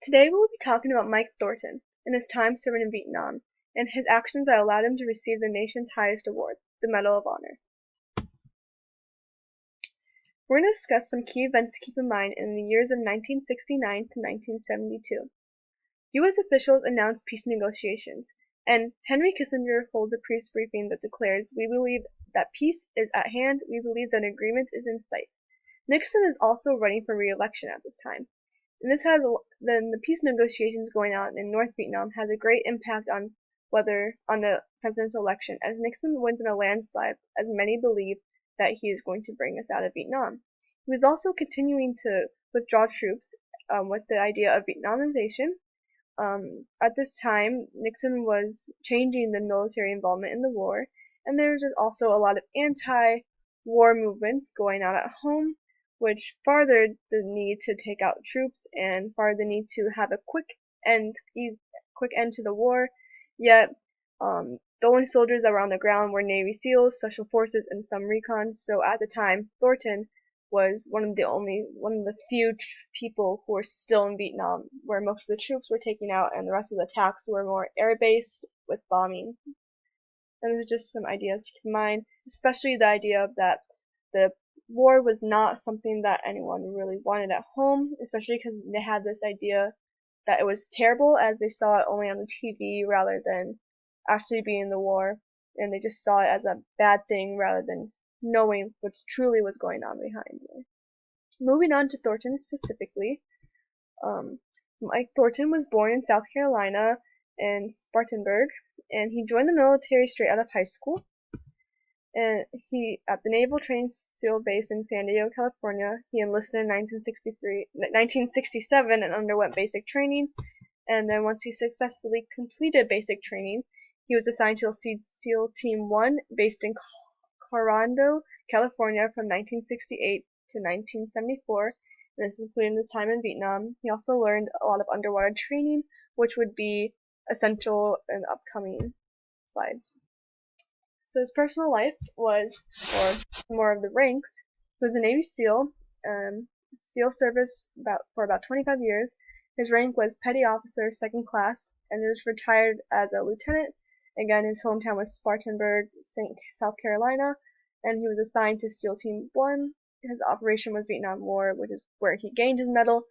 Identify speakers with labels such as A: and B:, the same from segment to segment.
A: Today we will be talking about Mike Thornton and his time serving in Vietnam and his actions that allowed him to receive the nation's highest award, the Medal of Honor. We're going to discuss some key events to keep in mind in the years of 1969 to 1972. U.S. officials announced peace negotiations, and Henry Kissinger holds a press briefing that declares, "We believe that peace is at hand. We believe that an agreement is in sight." Nixon is also running for re-election at this time. And the peace negotiations going on in North Vietnam has a great impact on the presidential election, as Nixon wins in a landslide, as many believe that he is going to bring us out of Vietnam. He was also continuing to withdraw troops with the idea of Vietnamization. At this time, Nixon was changing the military involvement in the war, and there was also a lot of anti-war movements going on at home, which furthered the need to take out troops and furthered the need to have a quick end to the war. Yet, the only soldiers that were on the ground were Navy SEALs, Special Forces, and some recon. So at the time, Thornton was one of the few people who were still in Vietnam, where most of the troops were taken out, and the rest of the attacks were more air-based with bombing. And this is just some ideas to keep in mind, especially the idea of that the war was not something that anyone really wanted at home, especially because they had this idea that it was terrible, as they saw it only on the TV rather than actually being in the war, and they just saw it as a bad thing rather than knowing what truly was going on behind it. Moving on to Thornton specifically, Mike Thornton was born in South Carolina in Spartanburg, and he joined the military straight out of high school. And he, at the Naval Training SEAL Base in San Diego, California, he enlisted in 1967 and underwent basic training. And then once he successfully completed basic training, he was assigned to SEAL Team 1, based in Coronado, California, from 1968 to 1974. And this including his time in Vietnam. He also learned a lot of underwater training, which would be essential in upcoming slides. So his personal life was, or more of the ranks, he was a Navy SEAL, SEAL service for about 25 years. His rank was Petty Officer, second class, and he was retired as a lieutenant. Again, his hometown was Spartanburg, South Carolina, and he was assigned to SEAL Team 1. His operation was Vietnam War, which is where he gained his medal.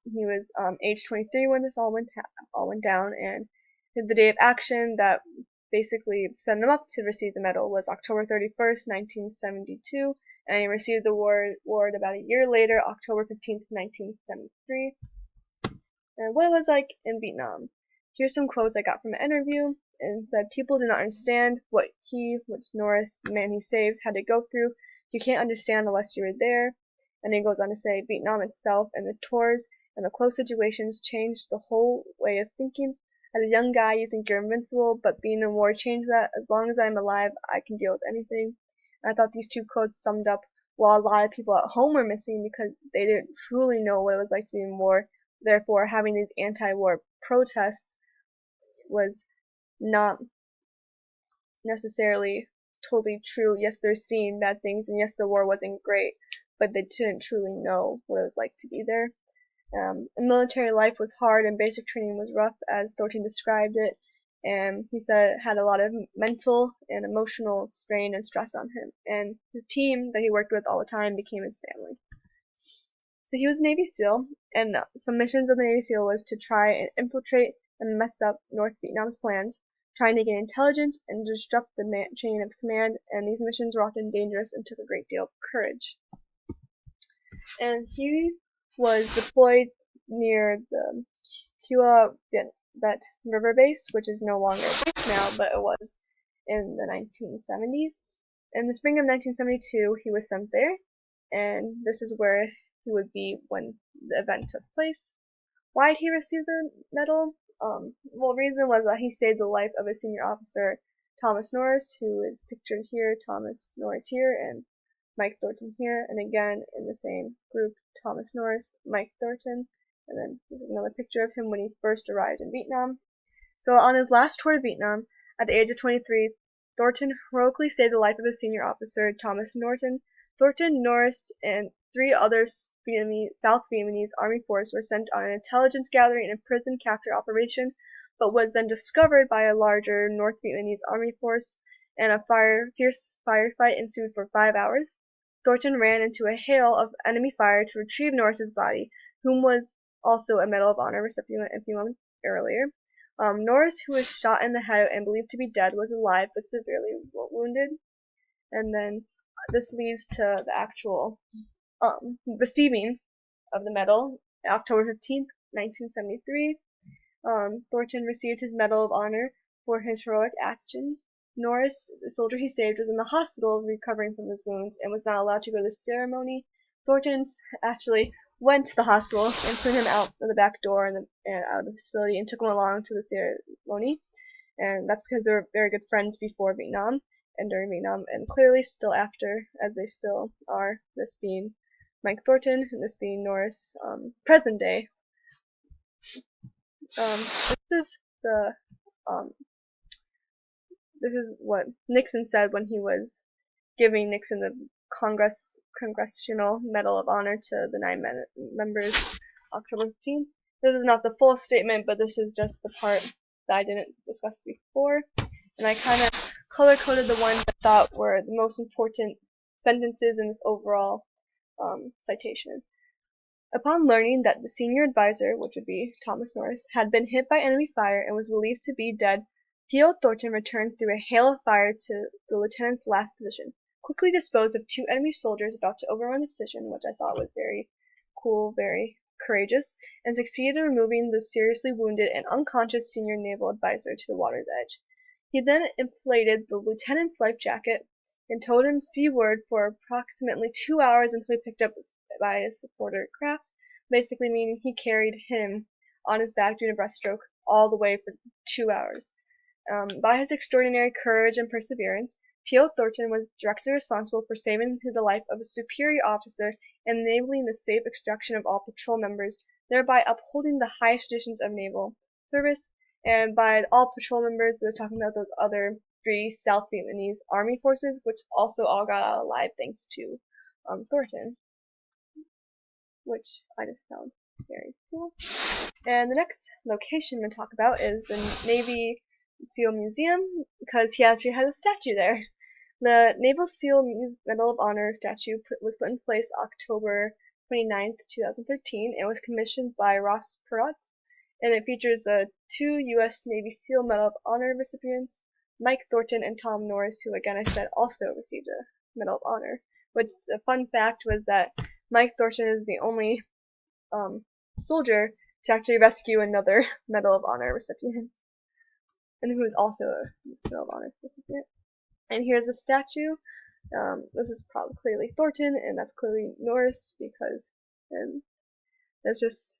A: He was age 23 when this all went down, and the day of action that basically set him up to receive the medal was October 31st, 1972, and he received the award about a year later, October 15th, 1973. And what it was like in Vietnam. Here's some quotes I got from an interview, and it said, "People do not understand what Norris, the man he saves, had to go through. You can't understand unless you were there." And he goes on to say, "Vietnam itself and the tours and the close situations changed the whole way of thinking. As a young guy, you think you're invincible, but being in war changed that. As long as I'm alive, I can deal with anything." And I thought these two quotes summed up what a lot of people at home were missing, because they didn't truly know what it was like to be in war. Therefore, having these anti-war protests was not necessarily totally true. Yes, they're seeing bad things, and yes, the war wasn't great, but they didn't truly know what it was like to be there. Military life was hard and basic training was rough, as Thornton described it, and he said it had a lot of mental and emotional strain and stress on him, and his team that he worked with all the time became his family. So he was a Navy SEAL, and some missions of the Navy SEAL was to try and infiltrate and mess up North Vietnam's plans, trying to gain intelligence and disrupt the chain of command, and these missions were often dangerous and took a great deal of courage. And he was deployed near the Hua Vet River Base, which is no longer a base now, but it was in the 1970s. In the spring of 1972, he was sent there, and this is where he would be when the event took place. Why did he receive the medal? The reason was that he saved the life of a senior officer, Thomas Norris, who is pictured here, Thomas Norris here, and Mike Thornton here, and again in the same group, Thomas Norris, Mike Thornton, and then this is another picture of him when he first arrived in Vietnam. So on his last tour to Vietnam, at the age of 23, Thornton heroically saved the life of his senior officer, Thomas Norton. Thornton, Norris, and 3 other South Vietnamese Army forces were sent on an intelligence gathering and prison capture operation, but was then discovered by a larger North Vietnamese Army force, and a fierce firefight ensued for 5 hours. Thornton ran into a hail of enemy fire to retrieve Norris's body, whom was also a Medal of Honor recipient a few months earlier. Norris, who was shot in the head and believed to be dead, was alive but severely wounded. And then this leads to the actual receiving of the medal. October 15th, 1973, Thornton received his Medal of Honor for his heroic actions. Norris, the soldier he saved, was in the hospital recovering from his wounds and was not allowed to go to the ceremony. Thornton actually went to the hospital and threw him out of the back door and out of the facility and took him along to the ceremony. And that's because they were very good friends before Vietnam and during Vietnam, and clearly still after, as they still are. This being Mike Thornton, and this being Norris, present day. This is what Nixon said when he was giving Nixon the Congressional Medal of Honor to the 9 members October 15th. This is not the full statement, but this is just the part that I didn't discuss before. And I kind of color-coded the ones I thought were the most important sentences in this overall citation. Upon learning that the senior advisor, which would be Thomas Norris, had been hit by enemy fire and was believed to be dead, P.O. Thornton returned through a hail of fire to the lieutenant's last position, quickly disposed of 2 enemy soldiers about to overrun the position, which I thought was very cool, very courageous, and succeeded in removing the seriously wounded and unconscious senior naval advisor to the water's edge. He then inflated the lieutenant's life jacket and towed him seaward for approximately 2 hours until he picked up by a supporter craft, basically meaning he carried him on his back doing a breaststroke all the way for 2 hours. By his extraordinary courage and perseverance, P.O. Thornton was directly responsible for saving the life of a superior officer and enabling the safe extraction of all patrol members, thereby upholding the highest traditions of naval service. And by all patrol members, it was talking about those other 3 South Vietnamese Army forces, which also all got out alive thanks to Thornton, which I just found very cool. And the next location to talk about is the Navy SEAL Museum, because he actually has a statue there. The Naval SEAL Medal of Honor statue was put in place October 29th, 2013. It was commissioned by Ross Perot, and it features the 2 U.S. Navy SEAL Medal of Honor recipients, Mike Thornton and Tom Norris, who, again, I said also received a Medal of Honor. Which, the fun fact was that Mike Thornton is the only soldier to actually rescue another Medal of Honor recipient, and who is also a Medal of Honor recipient. And here's a statue. This is probably clearly Thornton, and that's clearly Norris, because there's just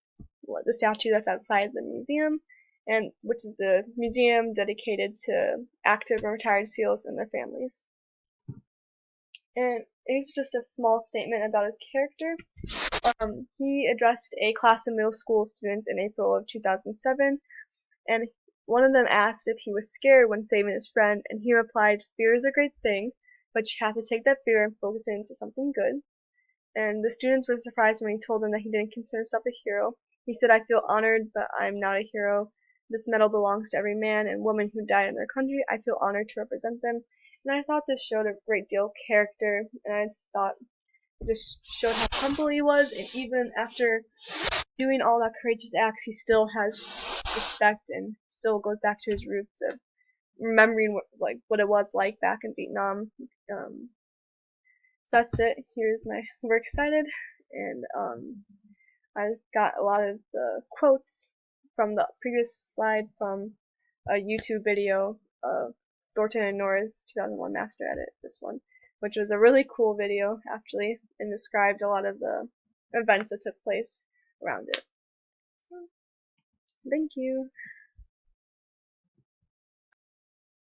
A: the statue that's outside the museum, and which is a museum dedicated to active and retired SEALs and their families. And here's just a small statement about his character. He addressed a class of middle school students in April of 2007, and one of them asked if he was scared when saving his friend, and he replied, "Fear is a great thing, but you have to take that fear and focus it into something good." And the students were surprised when he told them that he didn't consider himself a hero. He said, "I feel honored, but I'm not a hero. This medal belongs to every man and woman who died in their country. I feel honored to represent them." And I thought this showed a great deal of character, and I just thought it just showed how humble he was, and even after doing all that courageous acts, he still has respect and still goes back to his roots of remembering what it was like back in Vietnam. So that's it. Here's my works cited, and I got a lot of the quotes from the previous slide from a YouTube video of Thornton and Norris 2001 Master Edit, this one, which was a really cool video actually, and described a lot of the events that took place around it. So, thank you.